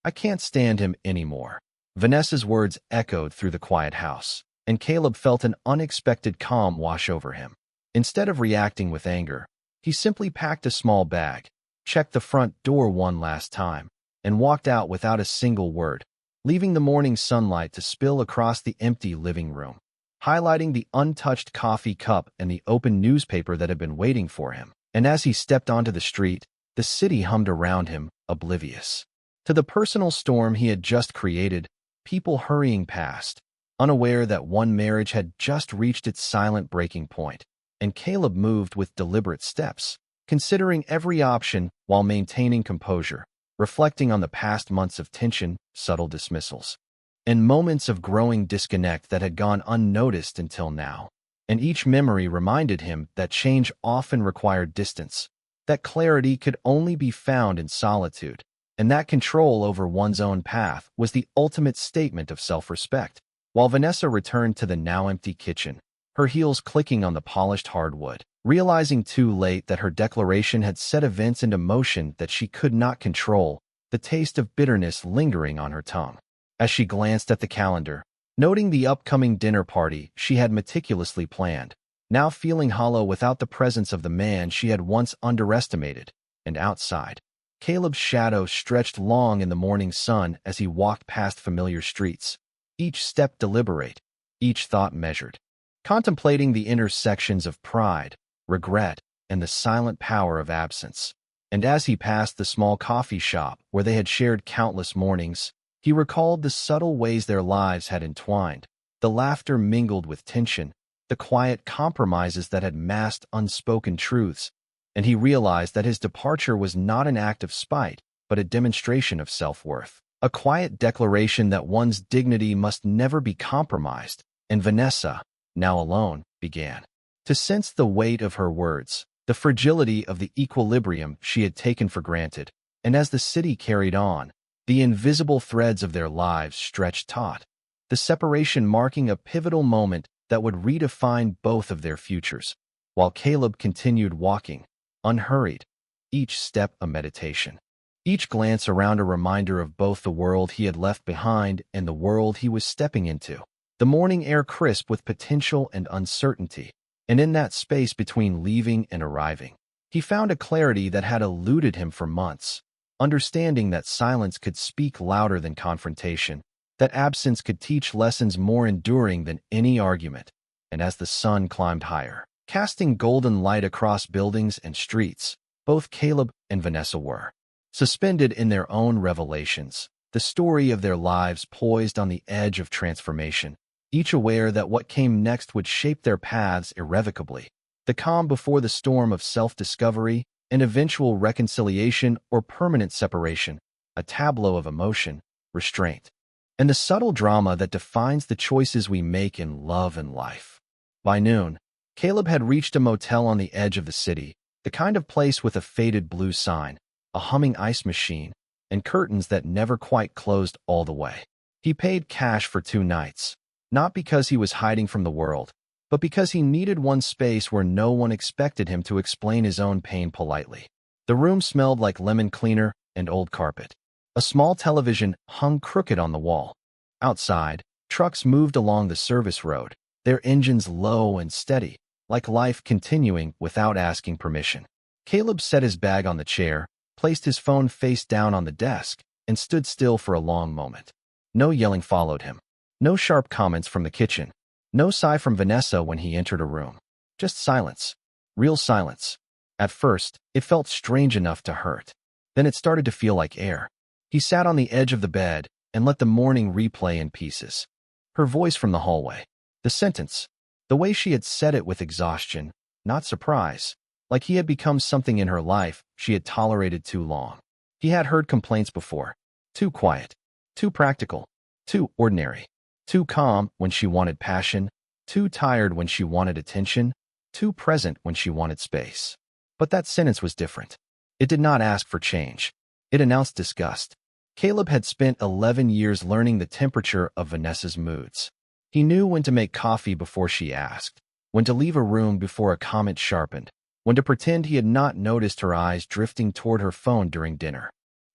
I can't stand him anymore." Vanessa's words echoed through the quiet house, and Caleb felt an unexpected calm wash over him. Instead of reacting with anger, he simply packed a small bag, checked the front door one last time, and walked out without a single word, leaving the morning sunlight to spill across the empty living room, highlighting the untouched coffee cup and the open newspaper that had been waiting for him. And as he stepped onto the street, the city hummed around him, oblivious to the personal storm he had just created, people hurrying past, unaware that one marriage had just reached its silent breaking point. And Caleb moved with deliberate steps, considering every option while maintaining composure, reflecting on the past months of tension, subtle dismissals, and moments of growing disconnect that had gone unnoticed until now. And each memory reminded him that change often required distance, that clarity could only be found in solitude, and that control over one's own path was the ultimate statement of self-respect. While Vanessa returned to the now empty kitchen, her heels clicking on the polished hardwood, realizing too late that her declaration had set events into motion that she could not control, the taste of bitterness lingering on her tongue. As she glanced at the calendar, noting the upcoming dinner party she had meticulously planned, now feeling hollow without the presence of the man she had once underestimated, and outside, Caleb's shadow stretched long in the morning sun as he walked past familiar streets, each step deliberate, each thought measured, contemplating the intersections of pride, regret, and the silent power of absence. And as he passed the small coffee shop where they had shared countless mornings, he recalled the subtle ways their lives had entwined, the laughter mingled with tension, the quiet compromises that had masked unspoken truths, and he realized that his departure was not an act of spite, but a demonstration of self-worth, a quiet declaration that one's dignity must never be compromised. And Vanessa, now alone, began to sense the weight of her words, the fragility of the equilibrium she had taken for granted. And as the city carried on, the invisible threads of their lives stretched taut, the separation marking a pivotal moment that would redefine both of their futures. While Caleb continued walking, unhurried, each step a meditation, each glance around a reminder of both the world he had left behind and the world he was stepping into. The morning air crisp with potential and uncertainty, and in that space between leaving and arriving, he found a clarity that had eluded him for months, understanding that silence could speak louder than confrontation, that absence could teach lessons more enduring than any argument. And as the sun climbed higher, casting golden light across buildings and streets, both Caleb and Vanessa were suspended in their own revelations, the story of their lives poised on the edge of transformation, each aware that what came next would shape their paths irrevocably. The calm before the storm of self-discovery, and eventual reconciliation or permanent separation, a tableau of emotion, restraint, and the subtle drama that defines the choices we make in love and life. By noon, Caleb had reached a motel on the edge of the city, the kind of place with a faded blue sign, a humming ice machine, and curtains that never quite closed all the way. He paid cash for 2 nights, not because he was hiding from the world, but because he needed one space where no one expected him to explain his own pain politely. The room smelled like lemon cleaner and old carpet. A small television hung crooked on the wall. Outside, trucks moved along the service road, their engines low and steady, like life continuing without asking permission. Caleb set his bag on the chair, placed his phone face down on the desk, and stood still for a long moment. No yelling followed him. No sharp comments from the kitchen. No sigh from Vanessa when he entered a room. Just silence. Real silence. At first, it felt strange enough to hurt. Then it started to feel like air. He sat on the edge of the bed and let the morning replay in pieces. Her voice from the hallway. The sentence. The way she had said it with exhaustion, not surprise. Like he had become something in her life she had tolerated too long. He had heard complaints before. Too quiet. Too practical. Too ordinary. Too calm when she wanted passion. Too tired when she wanted attention. Too present when she wanted space. But that sentence was different. It did not ask for change. It announced disgust. Caleb had spent 11 years learning the temperature of Vanessa's moods. He knew when to make coffee before she asked, when to leave a room before a comment sharpened, when to pretend he had not noticed her eyes drifting toward her phone during dinner.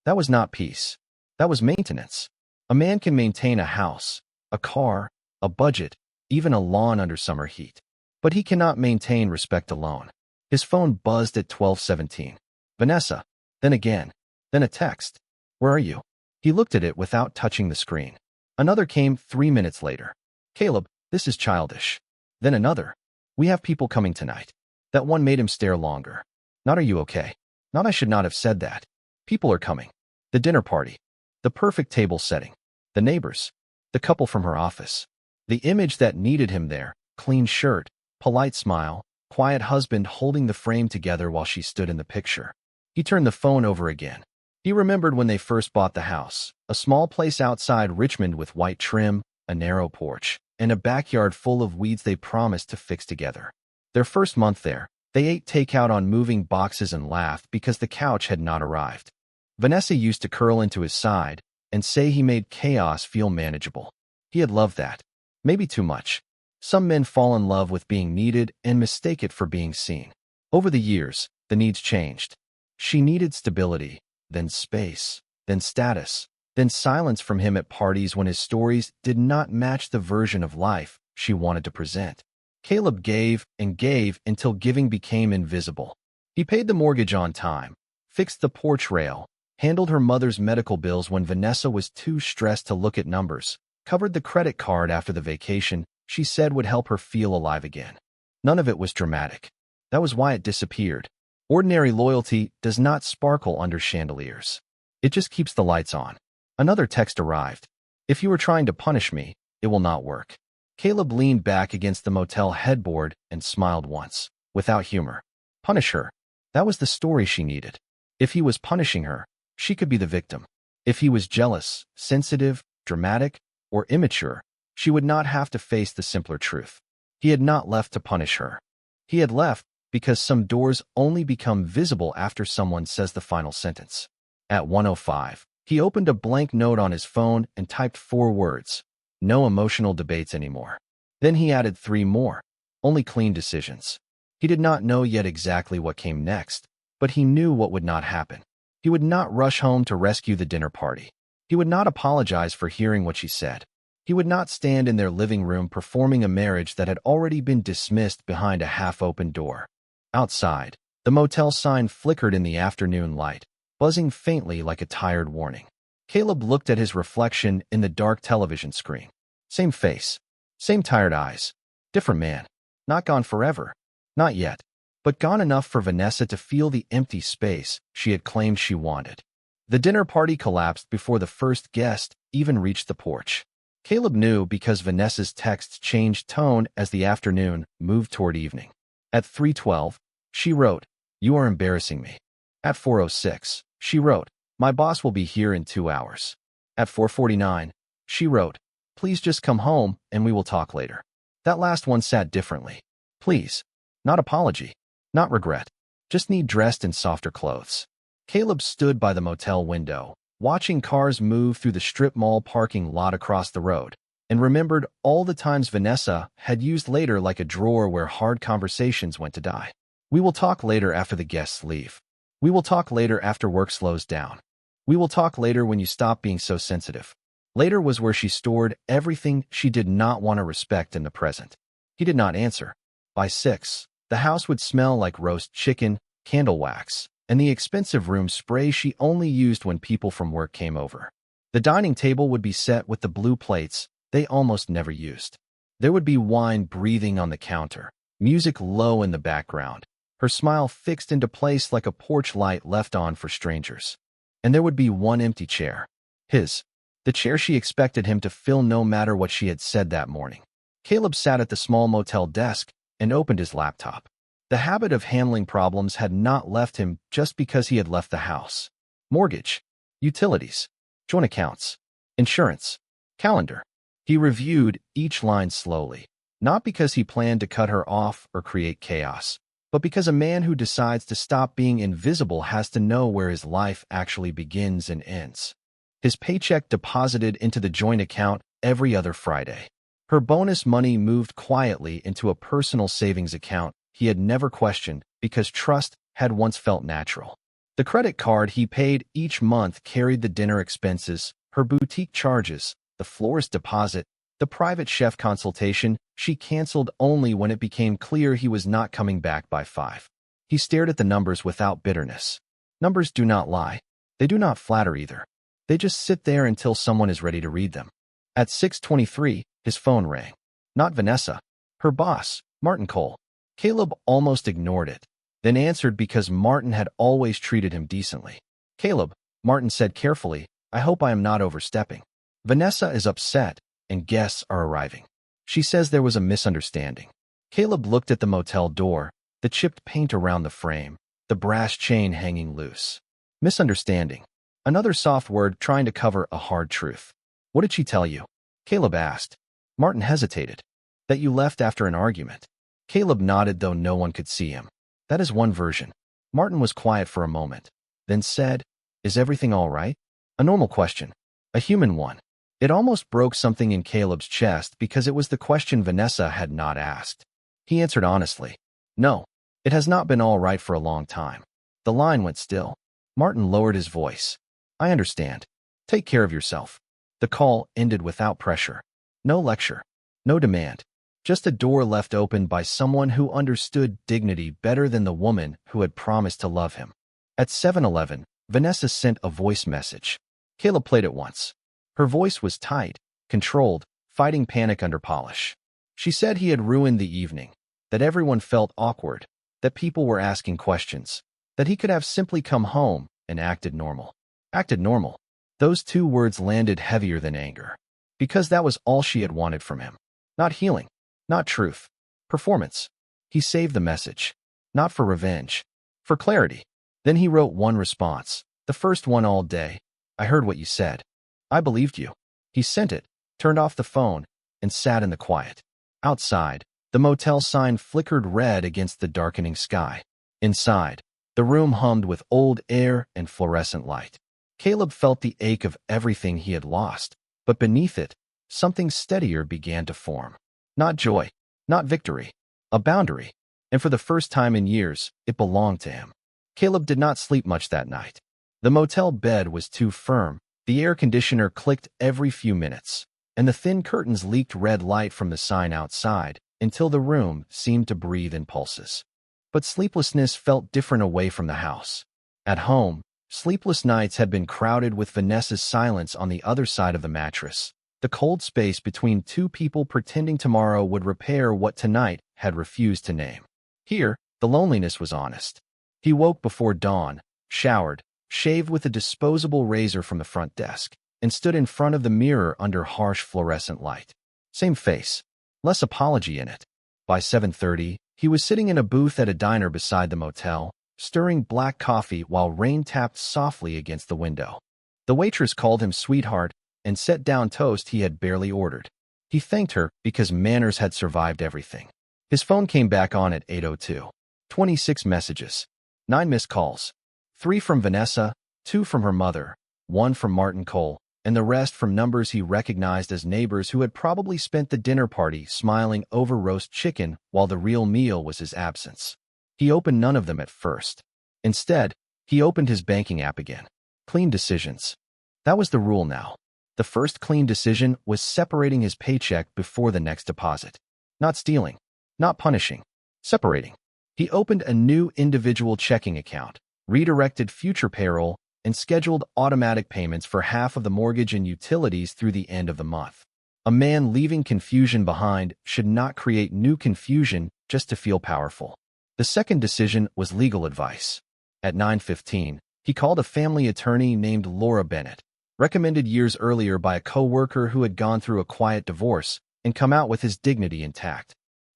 That was not peace. That was maintenance. A man can maintain a house, a car, a budget, even a lawn under summer heat. But he cannot maintain respect alone. His phone buzzed at 12:17. Vanessa. Then again. Then a text. Where are you? He looked at it without touching the screen. Another came 3 minutes later. Caleb, this is childish. Then another. We have people coming tonight. That one made him stare longer. Not are you okay? Not I should not have said that. People are coming. The dinner party. The perfect table setting. The neighbors. The couple from her office. The image that needed him there. Clean shirt, polite smile, quiet husband holding the frame together while she stood in the picture. He turned the phone over again. He remembered when they first bought the house, a small place outside Richmond with white trim, a narrow porch, and a backyard full of weeds they promised to fix together. Their first month there, they ate takeout on moving boxes and laughed because the couch had not arrived. Vanessa used to curl into his side and say he made chaos feel manageable. He had loved that. Maybe too much. Some men fall in love with being needed and mistake it for being seen. Over the years, the needs changed. She needed stability, then space, then status, then silence from him at parties when his stories did not match the version of life she wanted to present. Caleb gave and gave until giving became invisible. He paid the mortgage on time, fixed the porch rail, handled her mother's medical bills when Vanessa was too stressed to look at numbers, covered the credit card after the vacation she said would help her feel alive again. None of it was dramatic. That was why it disappeared. Ordinary loyalty does not sparkle under chandeliers. It just keeps the lights on. Another text arrived. If you are trying to punish me, it will not work. Caleb leaned back against the motel headboard and smiled once, without humor. Punish her. That was the story she needed. If he was punishing her, she could be the victim. If he was jealous, sensitive, dramatic, or immature, she would not have to face the simpler truth. He had not left to punish her. He had left because some doors only become visible after someone says the final sentence. At 1:05, he opened a blank note on his phone and typed 4 words. No emotional debates anymore. Then he added 3 more. Only clean decisions. He did not know yet exactly what came next, but he knew what would not happen. He would not rush home to rescue the dinner party. He would not apologize for hearing what she said. He would not stand in their living room performing a marriage that had already been dismissed behind a half-open door. Outside, the motel sign flickered in the afternoon light, buzzing faintly like a tired warning. Caleb looked at his reflection in the dark television screen. Same face, same tired eyes. Different man. Not gone forever. Not yet. But gone enough for Vanessa to feel the empty space she had claimed she wanted. The dinner party collapsed before the first guest even reached the porch. Caleb knew because Vanessa's texts changed tone as the afternoon moved toward evening. At 3:12, she wrote, "You are embarrassing me." At 4:06, she wrote, "My boss will be here in 2 hours." At 4:49, she wrote, "Please just come home and we will talk later." That last one sat differently. Please. Not apology. Not regret. Just need dressed in softer clothes. Caleb stood by the motel window, watching cars move through the strip mall parking lot across the road, and remembered all the times Vanessa had used later like a drawer where hard conversations went to die. We will talk later after the guests leave. We will talk later after work slows down. We will talk later when you stop being so sensitive. Later was where she stored everything she did not want to respect in the present. He did not answer. By 6, the house would smell like roast chicken, candle wax, and the expensive room spray she only used when people from work came over. The dining table would be set with the blue plates they almost never used. There would be wine breathing on the counter, music low in the background, her smile fixed into place like a porch light left on for strangers. And there would be one empty chair. His. The chair she expected him to fill no matter what she had said that morning. Caleb sat at the small motel desk and opened his laptop. The habit of handling problems had not left him just because he had left the house. Mortgage, utilities, joint accounts, insurance, calendar. He reviewed each line slowly, not because he planned to cut her off or create chaos, but because a man who decides to stop being invisible has to know where his life actually begins and ends. His paycheck deposited into the joint account every other Friday. Her bonus money moved quietly into a personal savings account he had never questioned because trust had once felt natural. The credit card he paid each month carried the dinner expenses, her boutique charges, the florist deposit, the private chef consultation she canceled only when it became clear he was not coming back by 5. He stared at the numbers without bitterness. Numbers do not lie. They do not flatter either. They just sit there until someone is ready to read them. At 6:23, his phone rang. Not Vanessa. Her boss, Martin Cole. Caleb almost ignored it, then answered because Martin had always treated him decently. Caleb, Martin said carefully, I hope I am not overstepping. Vanessa is upset, and guests are arriving. She says there was a misunderstanding. Caleb looked at the motel door, the chipped paint around the frame, the brass chain hanging loose. Misunderstanding. Another soft word trying to cover a hard truth. What did she tell you? Caleb asked. Martin hesitated. That you left after an argument. Caleb nodded, though no one could see him. That is one version. Martin was quiet for a moment, then said, Is everything all right? A normal question. A human one. It almost broke something in Caleb's chest because it was the question Vanessa had not asked. He answered honestly. No, it has not been all right for a long time. The line went still. Martin lowered his voice. I understand. Take care of yourself. The call ended without pressure. No lecture. No demand. Just a door left open by someone who understood dignity better than the woman who had promised to love him. At 7:11, Vanessa sent a voice message. Caleb played it once. Her voice was tight, controlled, fighting panic under polish. She said he had ruined the evening, that everyone felt awkward, that people were asking questions, that he could have simply come home and acted normal. Acted normal. Those two words landed heavier than anger, because that was all she had wanted from him. Not healing, not truth, performance. He saved the message, not for revenge, for clarity. Then he wrote one response, the first one all day. I heard what you said. I believed you. He sent it, turned off the phone, and sat in the quiet. Outside, the motel sign flickered red against the darkening sky. Inside, the room hummed with old air and fluorescent light. Caleb felt the ache of everything he had lost, but beneath it, something steadier began to form. Not joy, not victory, a boundary, and for the first time in years, it belonged to him. Caleb did not sleep much that night. The motel bed was too firm, the air conditioner clicked every few minutes, and the thin curtains leaked red light from the sign outside until the room seemed to breathe in pulses. But sleeplessness felt different away from the house. At home, sleepless nights had been crowded with Vanessa's silence on the other side of the mattress, the cold space between two people pretending tomorrow would repair what tonight had refused to name. Here, the loneliness was honest. He woke before dawn, showered, shaved with a disposable razor from the front desk, and stood in front of the mirror under harsh fluorescent light. Same face, less apology in it. By 7:30, he was sitting in a booth at a diner beside the motel, stirring black coffee while rain tapped softly against the window. The waitress called him sweetheart and set down toast he had barely ordered. He thanked her because manners had survived everything. His phone came back on at 8:02. 26 messages. 9 missed calls. 3 from Vanessa, 2 from her mother, 1 from Martin Cole, and the rest from numbers he recognized as neighbors who had probably spent the dinner party smiling over roast chicken while the real meal was his absence. He opened none of them at first. Instead, he opened his banking app again. Clean decisions. That was the rule now. The first clean decision was separating his paycheck before the next deposit. Not stealing, not punishing, separating. He opened a new individual checking account, redirected future payroll, and scheduled automatic payments for half of the mortgage and utilities through the end of the month. A man leaving confusion behind should not create new confusion just to feel powerful. The second decision was legal advice. At 9:15, he called a family attorney named Laura Bennett, recommended years earlier by a co-worker who had gone through a quiet divorce and come out with his dignity intact.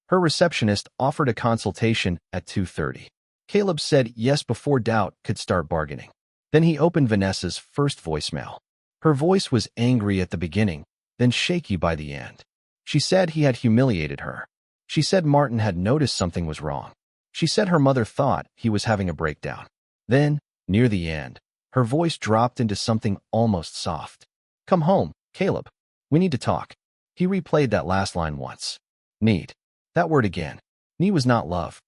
Her receptionist offered a consultation at 2:30. Caleb said yes before doubt could start bargaining. Then he opened Vanessa's first voicemail. Her voice was angry at the beginning, then shaky by the end. She said he had humiliated her. She said Martin had noticed something was wrong. She said her mother thought he was having a breakdown. Then, near the end, her voice dropped into something almost soft. Come home, Caleb. We need to talk. He replayed that last line once. Need. That word again. Need was not love.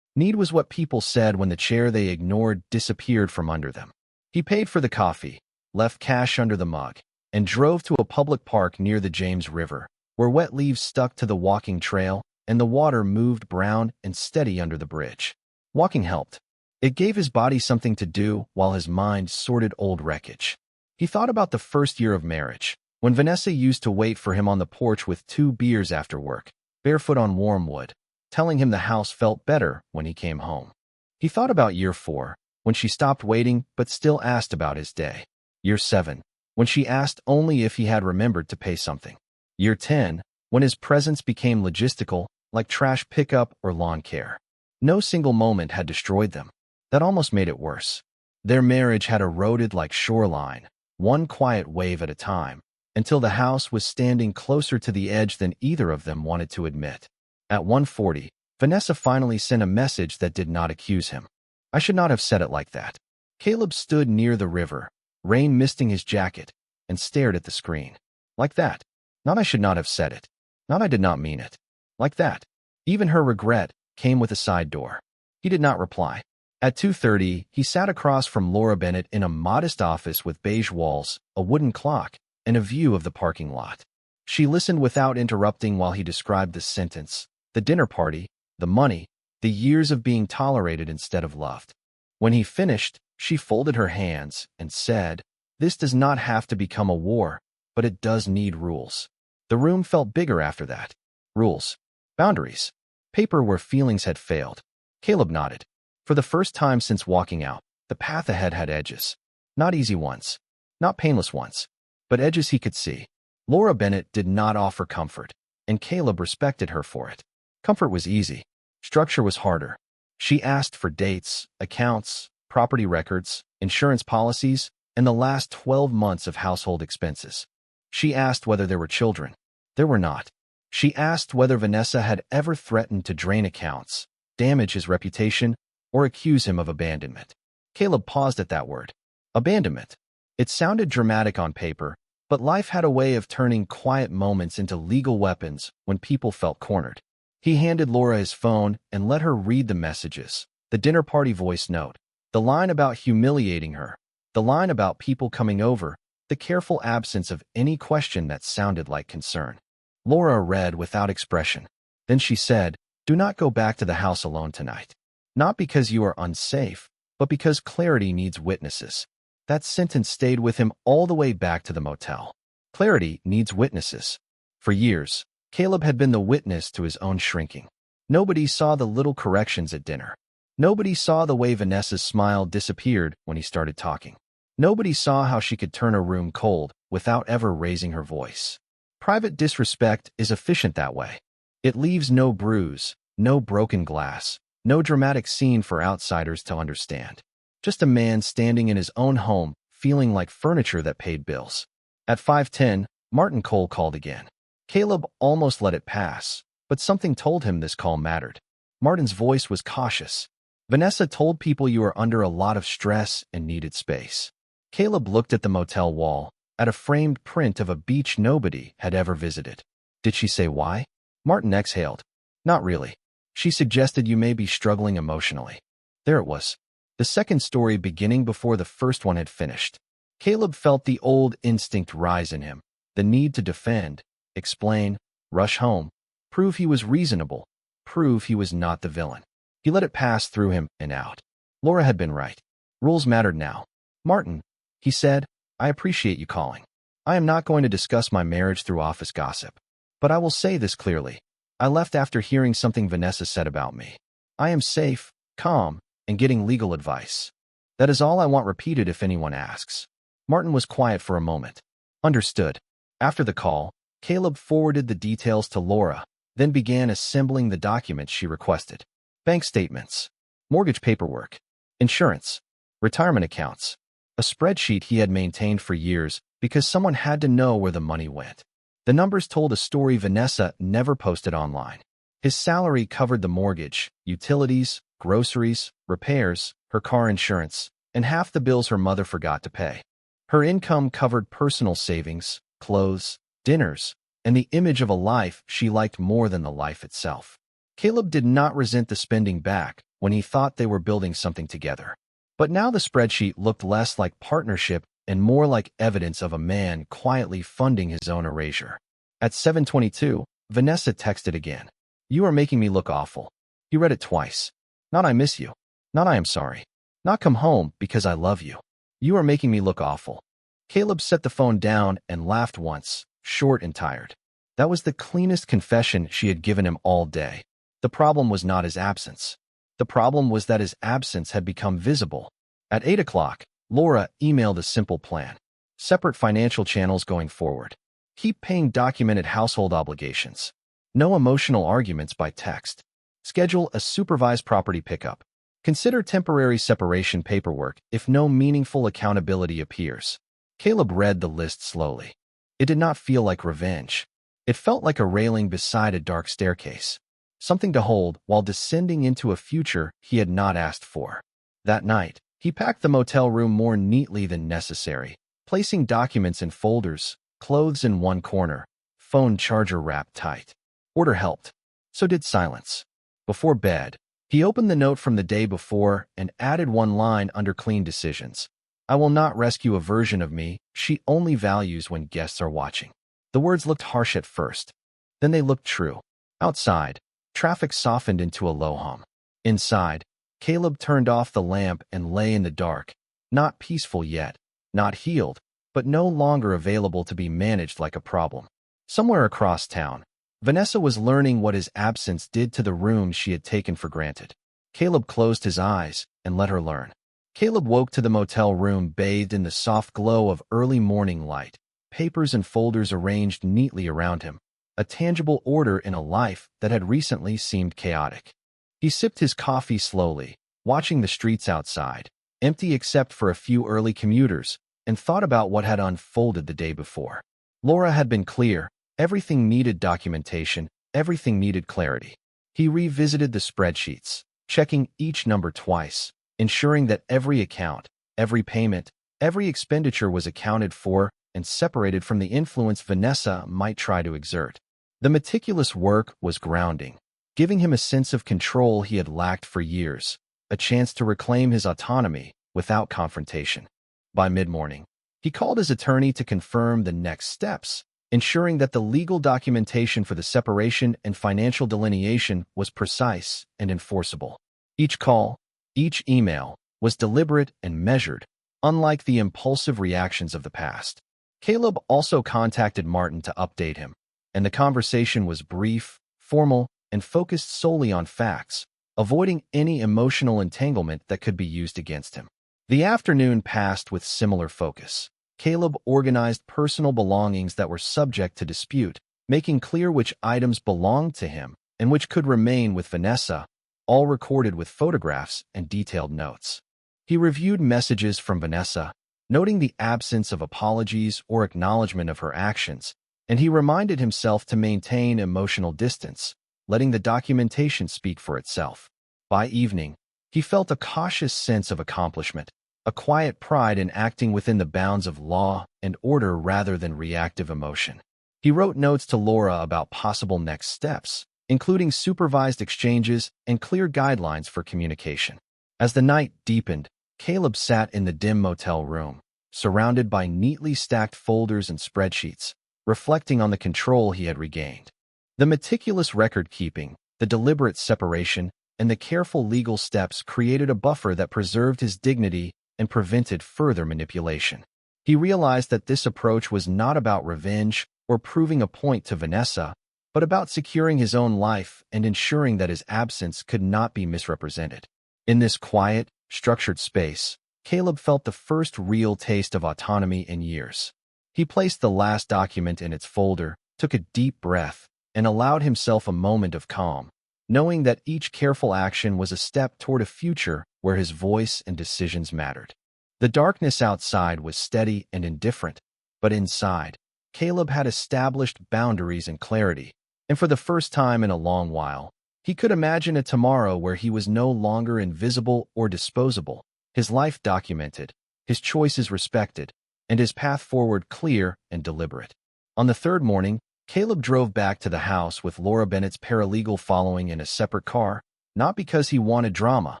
Need was what people said when the chair they ignored disappeared from under them. He paid for the coffee, left cash under the mug, and drove to a public park near the James River, where wet leaves stuck to the walking trail and the water moved brown and steady under the bridge. Walking helped. It gave his body something to do while his mind sorted old wreckage. He thought about the first year of marriage, when Vanessa used to wait for him on the porch with 2 beers after work, barefoot on warm wood, telling him the house felt better when he came home. He thought about year 4, when she stopped waiting but still asked about his day. Year 7, when she asked only if he had remembered to pay something. Year 10, when his presence became logistical, like trash pickup or lawn care. No single moment had destroyed them. That almost made it worse. Their marriage had eroded like shoreline, one quiet wave at a time, until the house was standing closer to the edge than either of them wanted to admit. At 1:40, Vanessa finally sent a message that did not accuse him. I should not have said it like that. Caleb stood near the river, rain misting his jacket, and stared at the screen. Like that. Not I should not have said it. Not I did not mean it. Like that. Even her regret came with a side door. He did not reply. At 2:30, he sat across from Laura Bennett in a modest office with beige walls, a wooden clock, and a view of the parking lot. She listened without interrupting while he described the sentence, the dinner party, the money, the years of being tolerated instead of loved. When he finished, she folded her hands and said, "This does not have to become a war, but it does need rules." The room felt bigger after that. Rules. Boundaries. Paper where feelings had failed. Caleb nodded. For the first time since walking out, the path ahead had edges. Not easy ones. Not painless ones. But edges he could see. Laura Bennett did not offer comfort, and Caleb respected her for it. Comfort was easy. Structure was harder. She asked for dates, accounts, property records, insurance policies, and the last 12 months of household expenses. She asked whether there were children. There were not. She asked whether Vanessa had ever threatened to drain accounts, damage his reputation, or accuse him of abandonment. Caleb paused at that word. Abandonment. It sounded dramatic on paper, but life had a way of turning quiet moments into legal weapons when people felt cornered. He handed Laura his phone and let her read the messages, the dinner party voice note, the line about humiliating her, the line about people coming over, the careful absence of any question that sounded like concern. Laura read without expression. Then she said, "Do not go back to the house alone tonight. Not because you are unsafe, but because clarity needs witnesses." That sentence stayed with him all the way back to the motel. Clarity needs witnesses. For years, Caleb had been the witness to his own shrinking. Nobody saw the little corrections at dinner. Nobody saw the way Vanessa's smile disappeared when he started talking. Nobody saw how she could turn a room cold without ever raising her voice. Private disrespect is efficient that way. It leaves no bruise, no broken glass, no dramatic scene for outsiders to understand. Just a man standing in his own home, feeling like furniture that paid bills. At 5:10, Martin Cole called again. Caleb almost let it pass, but something told him this call mattered. Martin's voice was cautious. "Vanessa told people you are under a lot of stress and needed space." Caleb looked at the motel wall, at a framed print of a beach nobody had ever visited. "Did she say why?" Martin exhaled. "Not really. She suggested you may be struggling emotionally." There it was. The second story beginning before the first one had finished. Caleb felt the old instinct rise in him, the need to defend, explain, rush home, prove he was reasonable, prove he was not the villain. He let it pass through him and out. Laura had been right. Rules mattered now. "Martin," he said, "I appreciate you calling. I am not going to discuss my marriage through office gossip. But I will say this clearly. I left after hearing something Vanessa said about me. I am safe, calm, and getting legal advice. That is all I want repeated if anyone asks." Martin was quiet for a moment. Understood. After the call, Caleb forwarded the details to Laura, then began assembling the documents she requested. Bank statements, mortgage paperwork, insurance, retirement accounts, a spreadsheet he had maintained for years because someone had to know where the money went. The numbers told a story Vanessa never posted online. His salary covered the mortgage, utilities, groceries, repairs, her car insurance, and half the bills her mother forgot to pay. Her income covered personal savings, clothes, dinners, and the image of a life she liked more than the life itself. Caleb did not resent the spending back, when he thought they were building something together. But now the spreadsheet looked less like partnership and more like evidence of a man quietly funding his own erasure. At 7:22, Vanessa texted again. "You are making me look awful." He read it twice. "Not I miss you. Not I am sorry. Not come home because I love you. You are making me look awful." Caleb set the phone down and laughed once, short and tired. That was the cleanest confession she had given him all day. The problem was not his absence. The problem was that his absence had become visible. At 8 o'clock, Laura emailed a simple plan. Separate financial channels going forward. Keep paying documented household obligations. No emotional arguments by text. Schedule a supervised property pickup. Consider temporary separation paperwork if no meaningful accountability appears. Caleb read the list slowly. It did not feel like revenge. It felt like a railing beside a dark staircase. Something to hold while descending into a future he had not asked for. That night, he packed the motel room more neatly than necessary, placing documents in folders, clothes in one corner, phone charger wrapped tight. Order helped. So did silence. Before bed, he opened the note from the day before and added one line under clean decisions. "I will not rescue a version of me she only values when guests are watching." The words looked harsh at first. Then they looked true. Outside, traffic softened into a low hum. Inside, Caleb turned off the lamp and lay in the dark, not peaceful yet, not healed, but no longer available to be managed like a problem. Somewhere across town, Vanessa was learning what his absence did to the room she had taken for granted. Caleb closed his eyes and let her learn. Caleb woke to the motel room bathed in the soft glow of early morning light, papers and folders arranged neatly around him, a tangible order in a life that had recently seemed chaotic. He sipped his coffee slowly, watching the streets outside, empty except for a few early commuters, and thought about what had unfolded the day before. Laura had been clear. Everything needed documentation, everything needed clarity. He revisited the spreadsheets, checking each number twice, ensuring that every account, every payment, every expenditure was accounted for and separated from the influence Vanessa might try to exert. The meticulous work was grounding, giving him a sense of control he had lacked for years, a chance to reclaim his autonomy without confrontation. By mid-morning, he called his attorney to confirm the next steps, ensuring that the legal documentation for the separation and financial delineation was precise and enforceable. Each call, each email, was deliberate and measured, unlike the impulsive reactions of the past. Caleb also contacted Martin to update him, and the conversation was brief, formal, and focused solely on facts, avoiding any emotional entanglement that could be used against him. The afternoon passed with similar focus. Caleb organized personal belongings that were subject to dispute, making clear which items belonged to him and which could remain with Vanessa, all recorded with photographs and detailed notes. He reviewed messages from Vanessa, noting the absence of apologies or acknowledgement of her actions, and he reminded himself to maintain emotional distance, letting the documentation speak for itself. By evening, he felt a cautious sense of accomplishment, a quiet pride in acting within the bounds of law and order rather than reactive emotion. He wrote notes to Laura about possible next steps, including supervised exchanges and clear guidelines for communication. As the night deepened, Caleb sat in the dim motel room, surrounded by neatly stacked folders and spreadsheets, reflecting on the control he had regained. The meticulous record-keeping, the deliberate separation, and the careful legal steps created a buffer that preserved his dignity and prevented further manipulation. He realized that this approach was not about revenge or proving a point to Vanessa, but about securing his own life and ensuring that his absence could not be misrepresented. In this quiet, structured space, Caleb felt the first real taste of autonomy in years. He placed the last document in its folder, took a deep breath, and allowed himself a moment of calm, knowing that each careful action was a step toward a future where his voice and decisions mattered. The darkness outside was steady and indifferent, but inside, Caleb had established boundaries and clarity, and for the first time in a long while, he could imagine a tomorrow where he was no longer invisible or disposable, his life documented, his choices respected, and his path forward clear and deliberate. On the third morning, Caleb drove back to the house with Laura Bennett's paralegal following in a separate car, not because he wanted drama,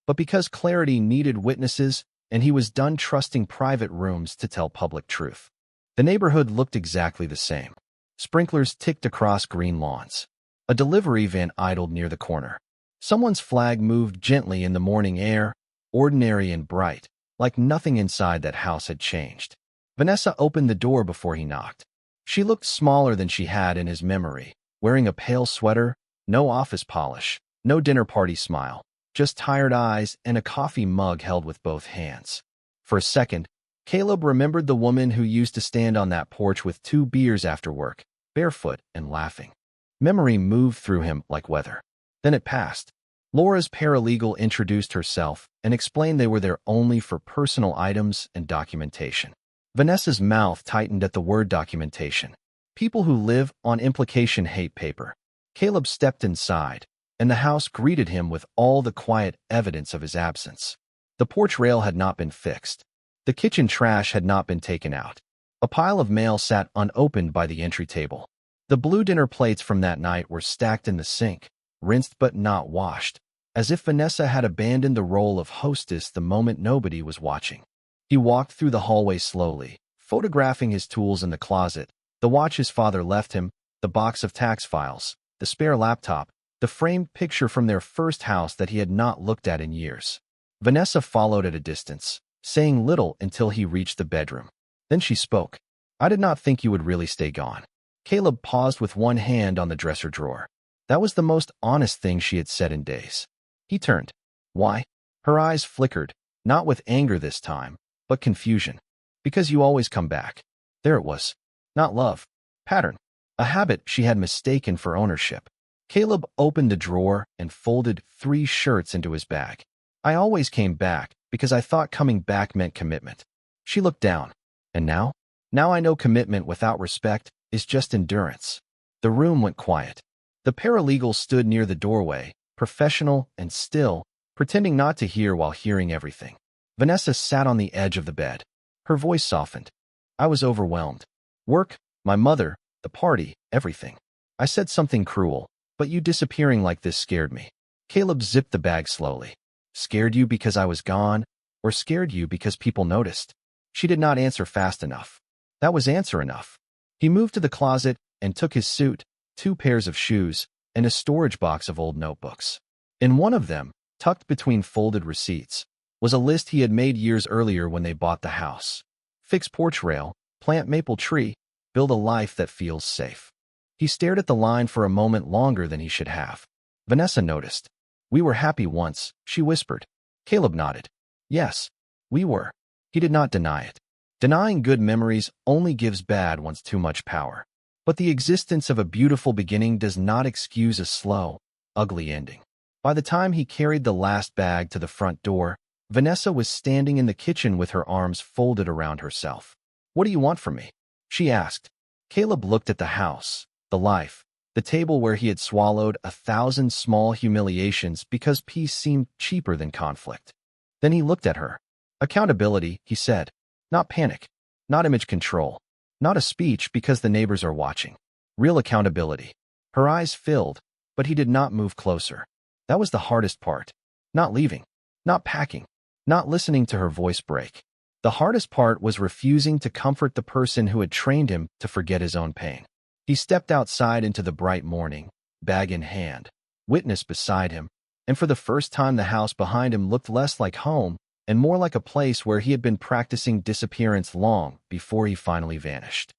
but because clarity needed witnesses and he was done trusting private rooms to tell public truth. The neighborhood looked exactly the same. Sprinklers ticked across green lawns. A delivery van idled near the corner. Someone's flag moved gently in the morning air, ordinary and bright, like nothing inside that house had changed. Vanessa opened the door before he knocked. She looked smaller than she had in his memory, wearing a pale sweater, no office polish, no dinner party smile, just tired eyes and a coffee mug held with both hands. For a second, Caleb remembered the woman who used to stand on that porch with 2 beers after work, barefoot and laughing. Memory moved through him like weather. Then it passed. Laura's paralegal introduced herself and explained they were there only for personal items and documentation. Vanessa's mouth tightened at the word documentation. People who live on implication hate paper. Caleb stepped inside, and the house greeted him with all the quiet evidence of his absence. The porch rail had not been fixed. The kitchen trash had not been taken out. A pile of mail sat unopened by the entry table. The blue dinner plates from that night were stacked in the sink, rinsed but not washed, as if Vanessa had abandoned the role of hostess the moment nobody was watching. He walked through the hallway slowly, photographing his tools in the closet, the watch his father left him, the box of tax files, the spare laptop, the framed picture from their first house that he had not looked at in years. Vanessa followed at a distance, saying little until he reached the bedroom. Then she spoke. "I did not think you would really stay gone." Caleb paused with one hand on the dresser drawer. That was the most honest thing she had said in days. He turned. "Why?" Her eyes flickered, not with anger this time, but confusion. "Because you always come back." There it was. Not love. Pattern. A habit she had mistaken for ownership. Caleb opened the drawer and folded 3 shirts into his bag. "I always came back because I thought coming back meant commitment." She looked down. "And now? Now I know commitment without respect is just endurance." The room went quiet. The paralegal stood near the doorway, professional and still, pretending not to hear while hearing everything. Vanessa sat on the edge of the bed. Her voice softened. "I was overwhelmed. Work, my mother, the party, everything. I said something cruel, but you disappearing like this scared me." Caleb zipped the bag slowly. "Scared you because I was gone, or scared you because people noticed?" She did not answer fast enough. That was answer enough. He moved to the closet and took his suit, 2 pairs of shoes, and a storage box of old notebooks. In one of them, tucked between folded receipts, was a list he had made years earlier when they bought the house. Fix porch rail, plant maple tree, build a life that feels safe. He stared at the line for a moment longer than he should have. Vanessa noticed. "We were happy once," she whispered. Caleb nodded. "Yes, we were." He did not deny it. Denying good memories only gives bad ones too much power. But the existence of a beautiful beginning does not excuse a slow, ugly ending. By the time he carried the last bag to the front door, Vanessa was standing in the kitchen with her arms folded around herself. "What do you want from me?" she asked. Caleb looked at the house, the life, the table where he had swallowed 1,000 small humiliations because peace seemed cheaper than conflict. Then he looked at her. "Accountability," he said. "Not panic, not image control, not a speech because the neighbors are watching. Real accountability." Her eyes filled, but he did not move closer. That was the hardest part. Not leaving, not packing, not listening to her voice break. The hardest part was refusing to comfort the person who had trained him to forget his own pain. He stepped outside into the bright morning, bag in hand, witness beside him, and for the first time the house behind him looked less like home and more like a place where he had been practicing disappearance long before he finally vanished.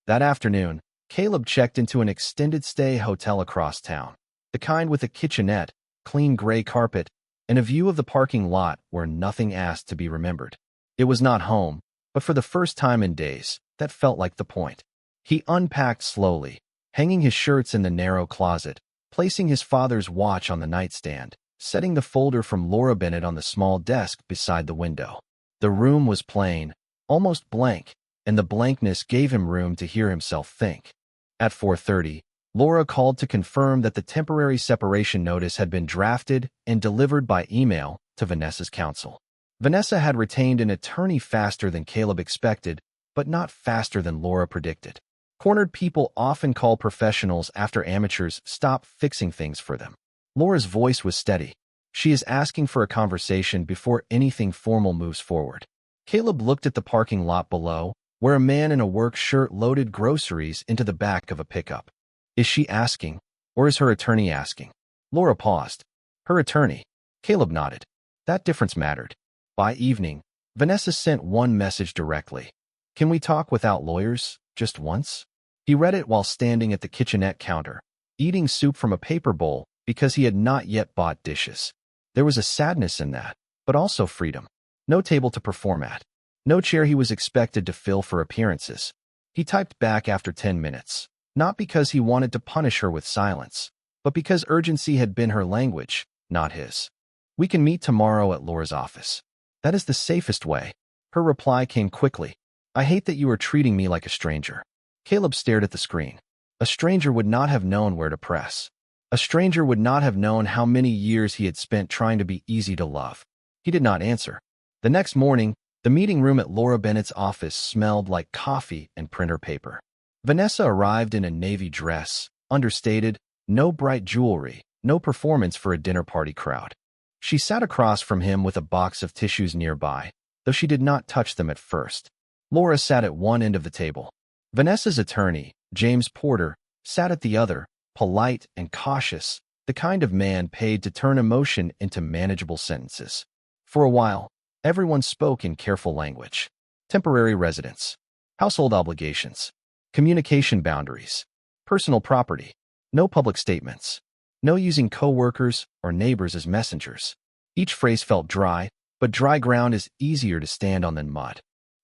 That afternoon, Caleb checked into an extended stay hotel across town, the kind with a kitchenette, clean gray carpet, and a view of the parking lot where nothing asked to be remembered. It was not home, but for the first time in days, that felt like the point. He unpacked slowly, hanging his shirts in the narrow closet, placing his father's watch on the nightstand, setting the folder from Laura Bennett on the small desk beside the window. The room was plain, almost blank, and the blankness gave him room to hear himself think. At 4:30, Laura called to confirm that the temporary separation notice had been drafted and delivered by email to Vanessa's counsel. Vanessa had retained an attorney faster than Caleb expected, but not faster than Laura predicted. Cornered people often call professionals after amateurs stop fixing things for them. Laura's voice was steady. She is asking for a conversation before anything formal moves forward. Caleb looked at the parking lot below, where a man in a work shirt loaded groceries into the back of a pickup. Is she asking, or is her attorney asking? Laura paused. Her attorney. Caleb nodded. That difference mattered. By evening, Vanessa sent one message directly. Can we talk without lawyers, just once? He read it while standing at the kitchenette counter, eating soup from a paper bowl because he had not yet bought dishes. There was a sadness in that, but also freedom. No table to perform at. No chair he was expected to fill for appearances. He typed back after 10 minutes, not because he wanted to punish her with silence, but because urgency had been her language, not his. We can meet tomorrow at Laura's office. That is the safest way. Her reply came quickly. I hate that you are treating me like a stranger. Caleb stared at the screen. A stranger would not have known where to press. A stranger would not have known how many years he had spent trying to be easy to love. He did not answer. The next morning, the meeting room at Laura Bennett's office smelled like coffee and printer paper. Vanessa arrived in a navy dress, understated, no bright jewelry, no performance for a dinner party crowd. She sat across from him with a box of tissues nearby, though she did not touch them at first. Laura sat at one end of the table. Vanessa's attorney, James Porter, sat at the other, polite and cautious, the kind of man paid to turn emotion into manageable sentences. For a while, everyone spoke in careful language. Temporary residence, household obligations, communication boundaries, personal property, no public statements, no using co-workers or neighbors as messengers. Each phrase felt dry, but dry ground is easier to stand on than mud.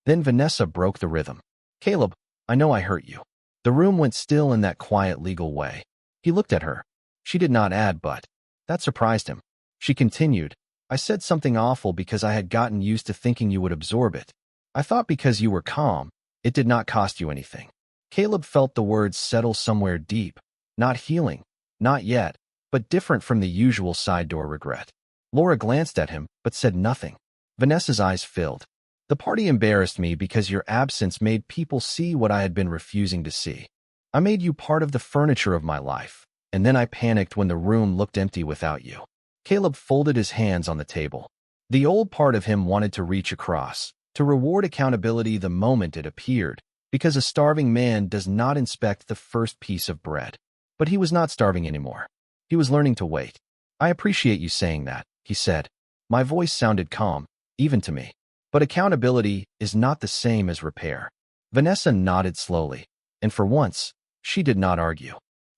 Then Vanessa broke the rhythm. Caleb, I know I hurt you. The room went still in that quiet legal way. He looked at her. She did not add but. That surprised him. She continued, I said something awful because I had gotten used to thinking you would absorb it. I thought because you were calm, it did not cost you anything. Caleb felt the words settle somewhere deep, not healing, not yet, but different from the usual side door regret. Laura glanced at him, but said nothing. Vanessa's eyes filled. The party embarrassed me because your absence made people see what I had been refusing to see. I made you part of the furniture of my life, and then I panicked when the room looked empty without you. Caleb folded his hands on the table. The old part of him wanted to reach across, to reward accountability the moment it appeared, because a starving man does not inspect the first piece of bread. But he was not starving anymore. He was learning to wait. I appreciate you saying that, he said. My voice sounded calm, even to me. But accountability is not the same as repair. Vanessa nodded slowly, and for once, she did not argue.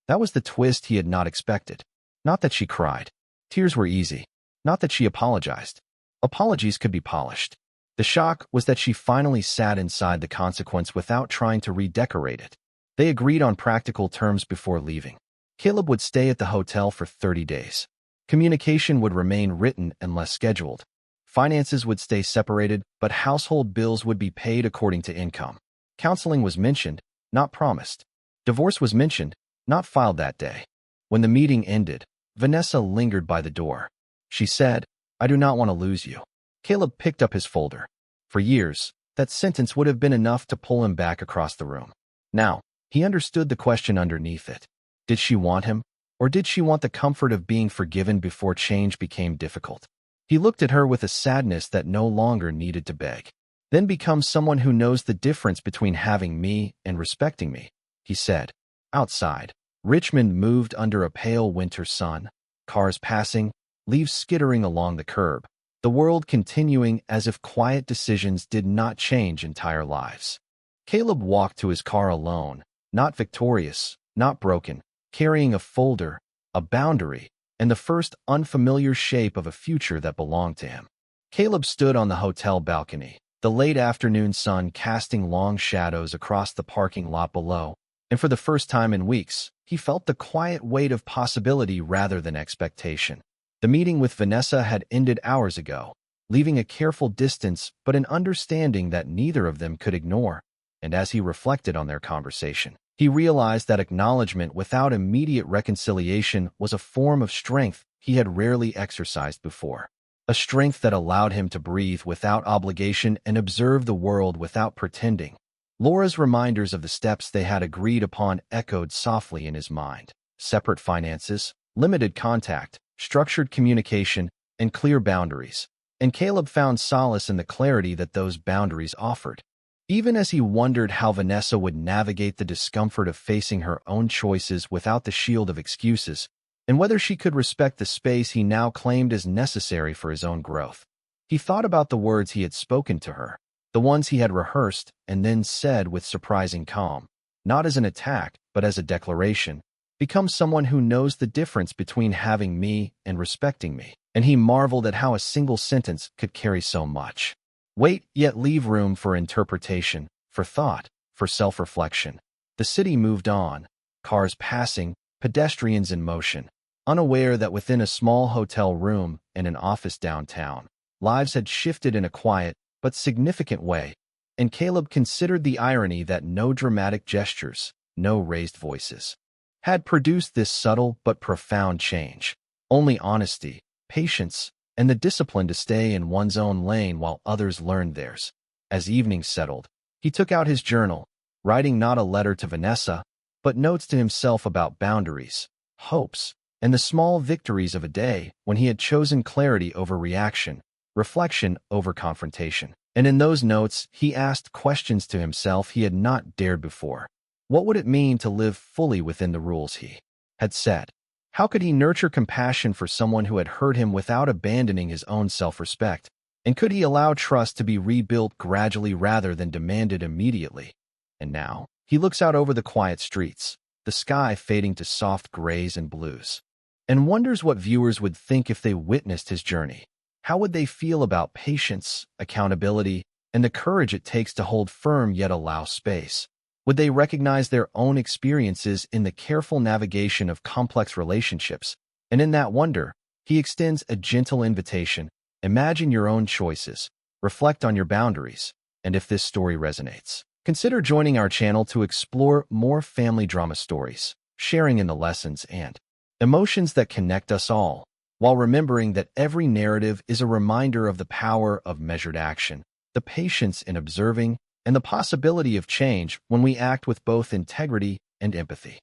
That was the twist he had not expected. Not that she cried. Tears were easy. Not that she apologized. Apologies could be polished. The shock was that she finally sat inside the consequence without trying to redecorate it. They agreed on practical terms before leaving. Caleb would stay at the hotel for 30 days. Communication would remain written and less scheduled. Finances would stay separated, but household bills would be paid according to income. Counseling was mentioned, not promised. Divorce was mentioned, not filed that day. When the meeting ended, Vanessa lingered by the door. She said, I do not want to lose you. Caleb picked up his folder. For years, that sentence would have been enough to pull him back across the room. Now, he understood the question underneath it. Did she want him, or did she want the comfort of being forgiven before change became difficult? He looked at her with a sadness that no longer needed to beg. Then become someone who knows the difference between having me and respecting me, he said. Outside, Richmond moved under a pale winter sun, cars passing, leaves skittering along the curb, the world continuing as if quiet decisions did not change entire lives. Caleb walked to his car alone, not victorious, not broken, carrying a folder, a boundary, and the first unfamiliar shape of a future that belonged to him. Caleb stood on the hotel balcony, the late afternoon sun casting long shadows across the parking lot below, and for the first time in weeks, he felt the quiet weight of possibility rather than expectation. The meeting with Vanessa had ended hours ago, leaving a careful distance but an understanding that neither of them could ignore, and as he reflected on their conversation, he realized that acknowledgement without immediate reconciliation was a form of strength he had rarely exercised before. A strength that allowed him to breathe without obligation and observe the world without pretending. Laura's reminders of the steps they had agreed upon echoed softly in his mind. Separate finances, limited contact, structured communication, and clear boundaries, and Caleb found solace in the clarity that those boundaries offered. Even as he wondered how Vanessa would navigate the discomfort of facing her own choices without the shield of excuses, and whether she could respect the space he now claimed as necessary for his own growth. He thought about the words he had spoken to her, the ones he had rehearsed and then said with surprising calm, not as an attack, but as a declaration: "Become someone who knows the difference between having me and respecting me." And he marveled at how a single sentence could carry so much weight, yet leave room for interpretation, for thought, for self-reflection. The city moved on, cars passing, pedestrians in motion, unaware that within a small hotel room and an office downtown, lives had shifted in a quiet but significant way, and Caleb considered the irony that no dramatic gestures, no raised voices, had produced this subtle but profound change. Only honesty, patience, and the discipline to stay in one's own lane while others learned theirs. As evening settled, he took out his journal, writing not a letter to Vanessa, but notes to himself about boundaries, hopes, and the small victories of a day when he had chosen clarity over reaction, reflection over confrontation. And in those notes, he asked questions to himself he had not dared before. What would it mean to live fully within the rules he had set? How could he nurture compassion for someone who had hurt him without abandoning his own self-respect? And could he allow trust to be rebuilt gradually rather than demanded immediately? And now, he looks out over the quiet streets, the sky fading to soft grays and blues, and wonders what viewers would think if they witnessed his journey. How would they feel about patience, accountability, and the courage it takes to hold firm yet allow space? Would they recognize their own experiences in the careful navigation of complex relationships? And in that wonder, he extends a gentle invitation: imagine your own choices, reflect on your boundaries, and if this story resonates, consider joining our channel to explore more family drama stories, sharing in the lessons and emotions that connect us all, while remembering that every narrative is a reminder of the power of measured action, the patience in observing, and the possibility of change when we act with both integrity and empathy.